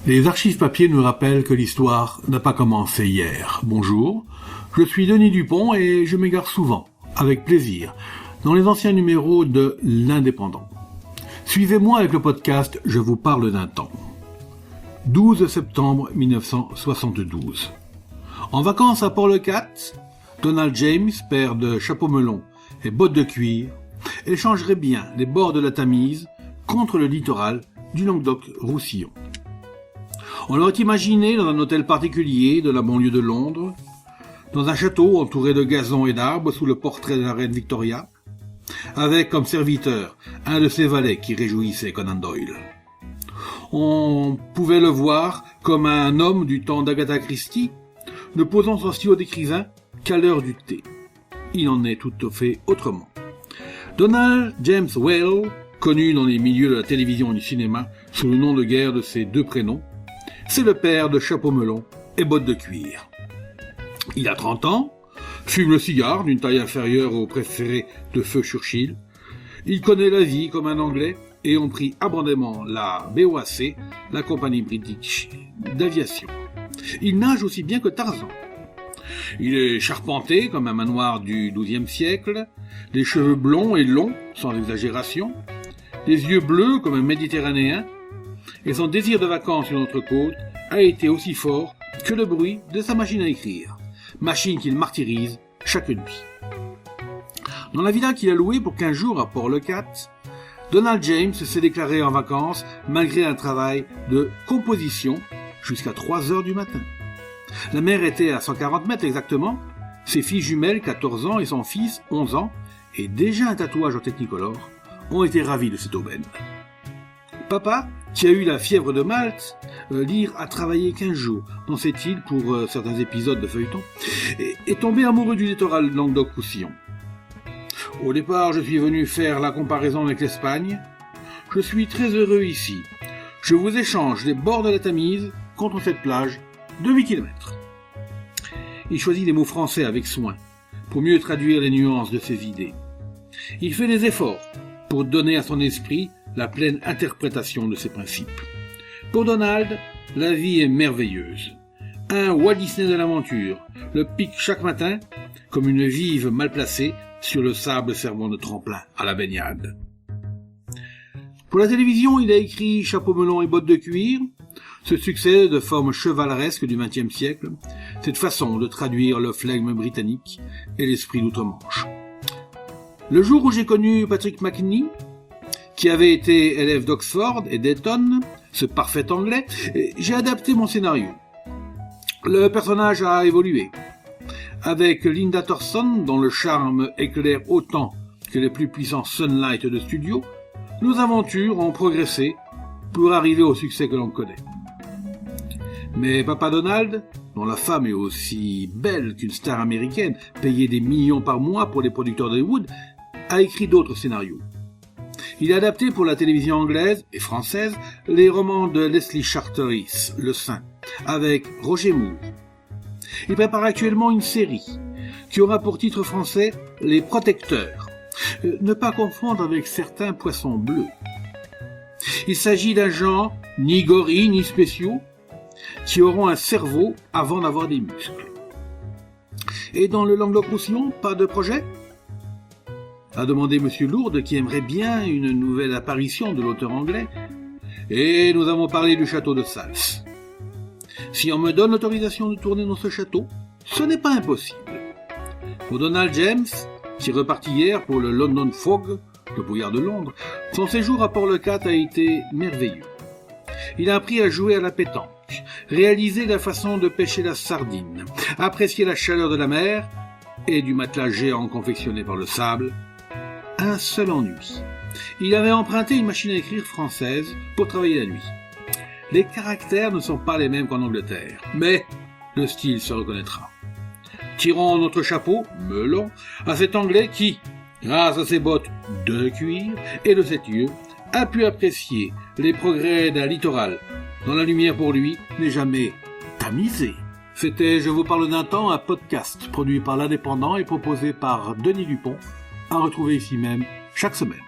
Les archives papier nous rappellent que l'histoire n'a pas commencé hier. Bonjour, je suis Denis Dupont et je m'égare souvent, avec plaisir, dans les anciens numéros de L'Indépendant. Suivez-moi avec le podcast Je vous parle d'un temps. 12 septembre 1972. En vacances à Port-le-Cat, Donald James, père de chapeau melon et bottes de cuir, échangerait bien les bords de la Tamise contre le littoral du Languedoc-Roussillon. On l'aurait imaginé dans un hôtel particulier de la banlieue de Londres, dans un château entouré de gazons et d'arbres sous le portrait de la reine Victoria, avec comme serviteur un de ses valets qui réjouissait Conan Doyle. On pouvait le voir comme un homme du temps d'Agatha Christie, ne posant son stylo d'écrivain qu'à l'heure du thé. Il en est tout à fait autrement. Donald James Whale, connu dans les milieux de la télévision et du cinéma sous le nom de guerre de ses deux prénoms, c'est le père de chapeau melon et bottes de cuir. Il a 30 ans, fume le cigare d'une taille inférieure au préféré de Feu Churchill. Il connaît la vie comme un Anglais et on prie abondamment la BOAC, la compagnie britannique d'aviation. Il nage aussi bien que Tarzan. Il est charpenté comme un manoir du XIIe siècle, les cheveux blonds et longs, sans exagération, les yeux bleus comme un Méditerranéen, et son désir de vacances sur notre côte a été aussi fort que le bruit de sa machine à écrire, machine qu'il martyrise chaque nuit. Dans la villa qu'il a louée pour 15 jours à Port-le-Cat, Donald James s'est déclaré en vacances malgré un travail de composition jusqu'à 3 heures du matin. La mer était à 140 mètres exactement, ses filles jumelles, 14 ans, et son fils, 11 ans, et déjà un tatouage en technicolor, ont été ravis de cette aubaine. Papa, qui a eu la fièvre de Malte, Lyre a travaillé 15 jours dans cette île pour certains épisodes de feuilleton, et est tombé amoureux du littoral Languedoc-Roussillon. Au départ, je suis venu faire la comparaison avec l'Espagne. Je suis très heureux ici. Je vous échange les bords de la Tamise contre cette plage de 8 km. Il choisit les mots français avec soin pour mieux traduire les nuances de ses idées. Il fait des efforts pour donner à son esprit la pleine interprétation de ses principes. Pour Donald, la vie est merveilleuse. Un Walt Disney de l'aventure le pique chaque matin comme une vive mal placée sur le sable servant de tremplin à la baignade. Pour la télévision, il a écrit Chapeau melon et bottes de cuir, ce succès de forme chevaleresque du XXe siècle, cette façon de traduire le flegme britannique et l'esprit d'outre-Manche. Le jour où j'ai connu Patrick Macnee, qui avait été élève d'Oxford et d'Eton, ce parfait anglais, j'ai adapté mon scénario. Le personnage a évolué. Avec Linda Thorson, dont le charme éclaire autant que les plus puissants Sunlight de studio, nos aventures ont progressé pour arriver au succès que l'on connaît. Mais Papa Donald, dont la femme est aussi belle qu'une star américaine, payée des millions par mois pour les producteurs d'Hollywood, a écrit d'autres scénarios. Il a adapté pour la télévision anglaise et française les romans de Leslie Charteris, Le Saint, avec Roger Moore. Il prépare actuellement une série qui aura pour titre français Les Protecteurs. Ne pas confondre avec certains poissons bleus. Il s'agit d'agents ni gorilles ni spéciaux qui auront un cerveau avant d'avoir des muscles. Et dans le Languedoc-Roussillon, pas de projet ? A demandé M. Lourde, qui aimerait bien une nouvelle apparition de l'auteur anglais. Et nous avons parlé du château de Sals. Si on me donne l'autorisation de tourner dans ce château, ce n'est pas impossible. Pour Donald James, qui repartit hier pour le London Fog, le brouillard de Londres, son séjour à Port-le-Cat a été merveilleux. Il a appris à jouer à la pétanque, réaliser la façon de pêcher la sardine, apprécier la chaleur de la mer et du matelas géant confectionné par le sable. Un seul ennui. Il avait emprunté une machine à écrire française pour travailler la nuit. Les caractères ne sont pas les mêmes qu'en Angleterre, mais le style se reconnaîtra. Tirons notre chapeau, melon, à cet Anglais qui, grâce à ses bottes de cuir et de cette yeux, a pu apprécier les progrès d'un littoral dont la lumière pour lui n'est jamais tamisée. C'était Je vous parle d'un temps, un podcast produit par l'Indépendant et proposé par Denis Dupont, à retrouver ici même chaque semaine.